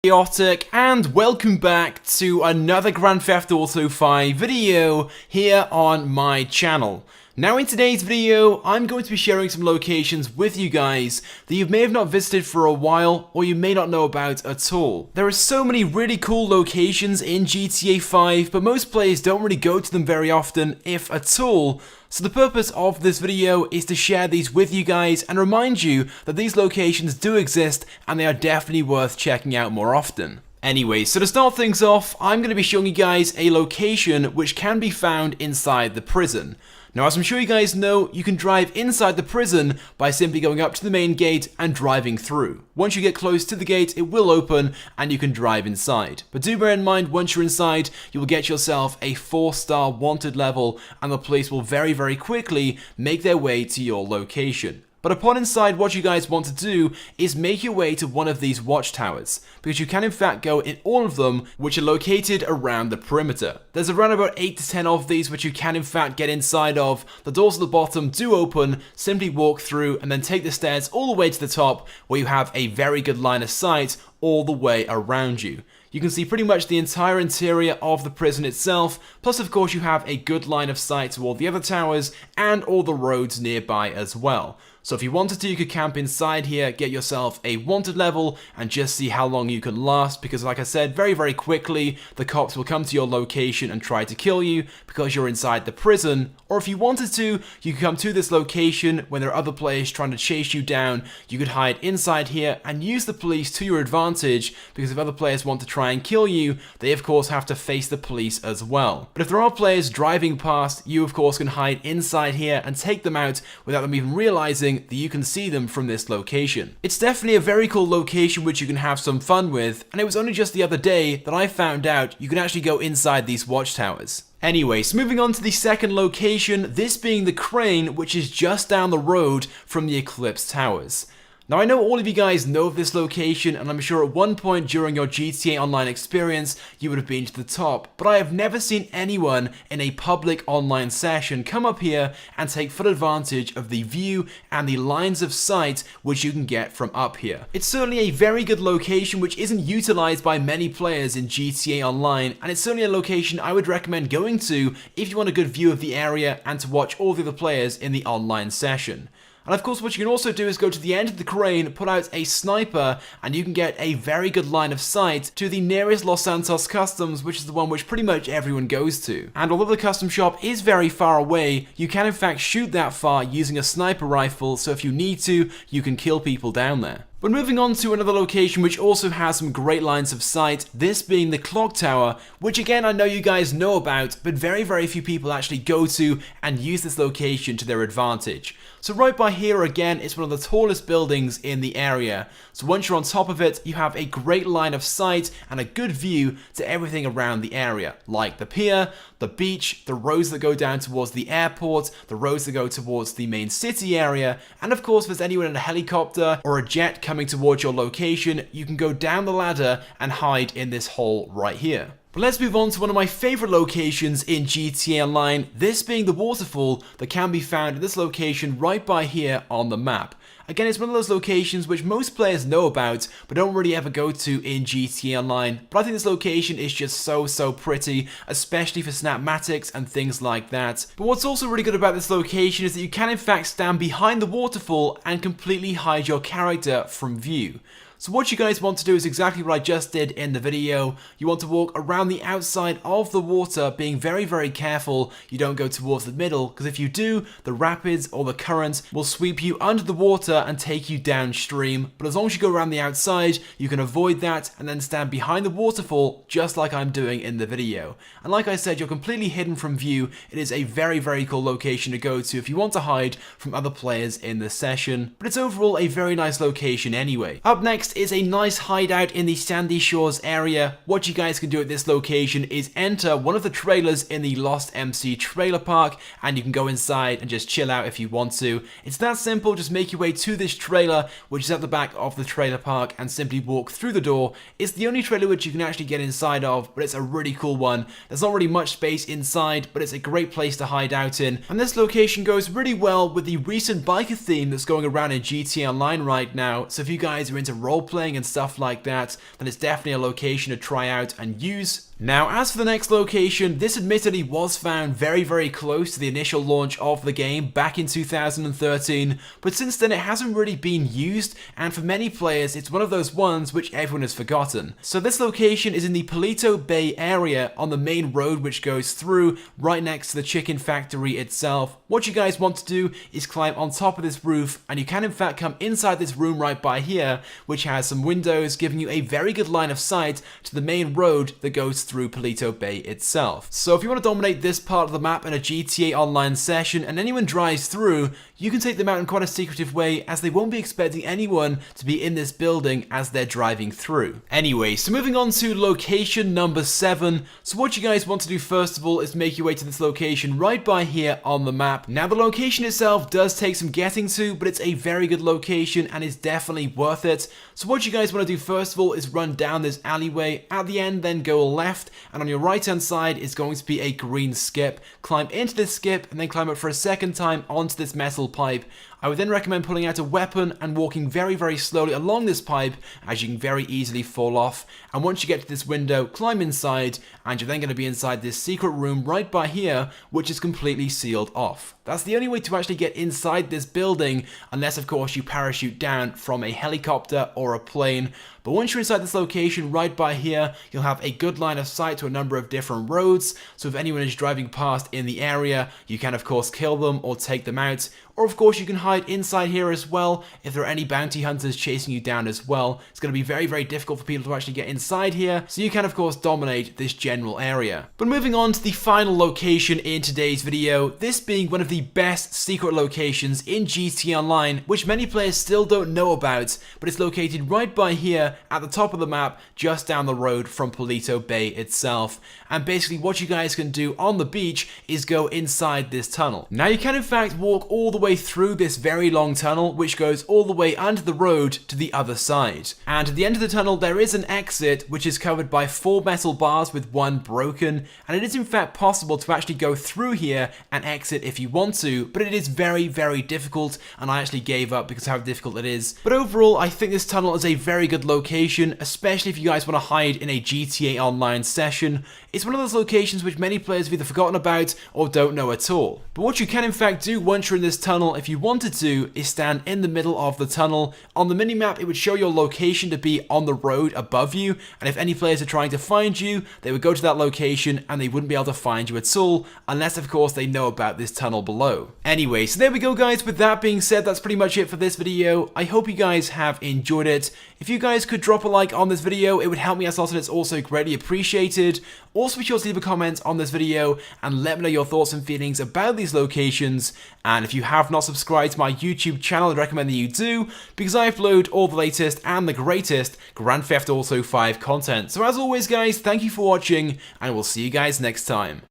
Chaotic, and welcome back to another Grand Theft Auto 5 video here on my channel. Now in today's video, I'm going to be sharing some locations with you guys that you may have not visited for a while or you may not know about at all. There are so many really cool locations in GTA 5, but most players don't really go to them very often, if at all. So the purpose of this video is to share these with you guys and remind you that these locations do exist and they are definitely worth checking out more often. Anyway, so to start things off, I'm going to be showing you guys a location which can be found inside the prison. Now, as I'm sure you guys know, you can drive inside the prison by simply going up to the main gate and driving through. Once you get close to the gate, it will open and you can drive inside. But do bear in mind, once you're inside, you will get yourself a 4-star wanted level and the police will very quickly make their way to your location. But upon inside, what you guys want to do is make your way to one of these watchtowers, because you can in fact go in all of them, which are located around the perimeter. There's around about 8 to 10 of these which you can in fact get inside of. The doors at the bottom do open, simply walk through and then take the stairs all the way to the top, where you have a very good line of sight all the way around you. You can see pretty much the entire interior of the prison itself, plus of course you have a good line of sight to all the other towers and all the roads nearby as well. So if you wanted to, you could camp inside here, get yourself a wanted level, and just see how long you can last, because like I said, very quickly, the cops will come to your location and try to kill you because you're inside the prison. Or if you wanted to, you could come to this location when there are other players trying to chase you down. You could hide inside here and use the police to your advantage, because if other players want to try and kill you, they of course have to face the police as well. But if there are players driving past, you of course can hide inside here and take them out without them even realizing that you can see them from this location. It's definitely a very cool location which you can have some fun with, and it was only just the other day that I found out you can actually go inside these watchtowers. Anyways, moving on to the second location, this being the crane, which is just down the road from the Eclipse Towers. Now I know all of you guys know of this location, and I'm sure at one point during your GTA Online experience you would have been to the top, but I have never seen anyone in a public online session come up here and take full advantage of the view and the lines of sight which you can get from up here. It's certainly a very good location which isn't utilized by many players in GTA Online, and it's certainly a location I would recommend going to if you want a good view of the area and to watch all the other players in the online session. And of course what you can also do is go to the end of the crane, put out a sniper, and you can get a very good line of sight to the nearest Los Santos Customs, which is the one which pretty much everyone goes to. And although the custom shop is very far away, you can in fact shoot that far using a sniper rifle, so if you need to, you can kill people down there. But moving on to another location which also has some great lines of sight, this being the Clock Tower, which again I know you guys know about, but very few people actually go to and use this location to their advantage. So right by here again, it's one of the tallest buildings in the area. So once you're on top of it, you have a great line of sight and a good view to everything around the area, like the pier, the beach, the roads that go down towards the airport, the roads that go towards the main city area, and of course if there's anyone in a helicopter or a jet coming towards your location, you can go down the ladder and hide in this hole right here. But let's move on to one of my favorite locations in GTA Online, this being the waterfall that can be found in this location right by here on the map. Again, it's one of those locations which most players know about, but don't really ever go to in GTA Online. But I think this location is just so pretty, especially for Snapmatics and things like that. But what's also really good about this location is that you can in fact stand behind the waterfall and completely hide your character from view. So what you guys want to do is exactly what I just did in the video. You want to walk around the outside of the water, being very careful you don't go towards the middle, because if you do, the rapids or the current will sweep you under the water and take you downstream. But as long as you go around the outside, you can avoid that and then stand behind the waterfall just like I'm doing in the video. And like I said, you're completely hidden from view. It is a very cool location to go to if you want to hide from other players in the session. But it's overall a very nice location anyway. Up next is a nice hideout in the Sandy Shores area. What you guys can do at this location is enter one of the trailers in the Lost MC trailer park, and you can go inside and just chill out if you want to. It's that simple. Just make your way to this trailer, which is at the back of the trailer park, and simply walk through the door. It's the only trailer which you can actually get inside of, but it's a really cool one. There's not really much space inside, but it's a great place to hide out in, and this location goes really well with the recent biker theme that's going around in GTA Online right now. So if you guys are into role role-playing and stuff like that, then it's definitely a location to try out and use. Now, as for the next location, this admittedly was found very, very close to the initial launch of the game back in 2013, but since then it hasn't really been used, and for many players it's one of those ones which everyone has forgotten. So this location is in the Paleto Bay area on the main road which goes through right next to the chicken factory itself. What you guys want to do is climb on top of this roof, and you can in fact come inside this room right by here, which has some windows giving you a very good line of sight to the main road that goes through Paleto Bay itself. So if you want to dominate this part of the map in a GTA Online session and anyone drives through, you can take them out in quite a secretive way, as they won't be expecting anyone to be in this building as they're driving through. Anyway, so moving on to location number 7. So what you guys want to do first of all is make your way to this location right by here on the map. Now the location itself does take some getting to, but it's a very good location and is definitely worth it. So what you guys want to do first of all is run down this alleyway. At the end then go left, and on your right hand side is going to be a green skip. Climb into this skip and then climb up for a second time onto this metal pipe. I would then recommend pulling out a weapon and walking very, very slowly along this pipe, as you can very easily fall off. And once you get to this window, climb inside, and you're then going to be inside this secret room right by here, which is completely sealed off. That's the only way to actually get inside this building, unless of course you parachute down from a helicopter or a plane. But once you're inside this location right by here, you'll have a good line of sight to a number of different roads, so if anyone is driving past in the area, you can of course kill them or take them out. Or of course you can hide inside here as well if there are any bounty hunters chasing you down as well. It's going to be very, very difficult for people to actually get inside here, so you can of course dominate this general area. But moving on to the final location in today's video, this being one of the best secret locations in GTA Online, which many players still don't know about, but it's located right by here at the top of the map, just down the road from Paleto Bay itself. And basically what you guys can do on the beach is go inside this tunnel. Now you can in fact walk all the way through this very long tunnel, which goes all the way under the road to the other side. And at the end of the tunnel there is an exit which is covered by 4 metal bars with 1 broken, and it is in fact possible to actually go through here and exit if you want to, but it is very, very difficult, and I actually gave up because of how difficult it is. But overall I think this tunnel is a very good location, especially if you guys want to hide in a GTA Online session. It's one of those locations which many players have either forgotten about or don't know at all. But what you can in fact do once you're in this tunnel, if you wanted to, is stand in the middle of the tunnel. On the minimap it would show your location to be on the road above you, and if any players are trying to find you, they would go to that location and they wouldn't be able to find you at all, unless of course they know about this tunnel below. Anyway, so there we go guys. With that being said, that's pretty much it for this video. I hope you guys have enjoyed it. If you guys could drop a like on this video, it would help me out a lot and it's also greatly appreciated. Also be sure to leave a comment on this video and let me know your thoughts and feelings about these locations. And if you have not subscribed to my YouTube channel, I'd recommend that you do, because I upload all the latest and the greatest Grand Theft Auto 5 content. So as always guys, thank you for watching, and we'll see you guys next time.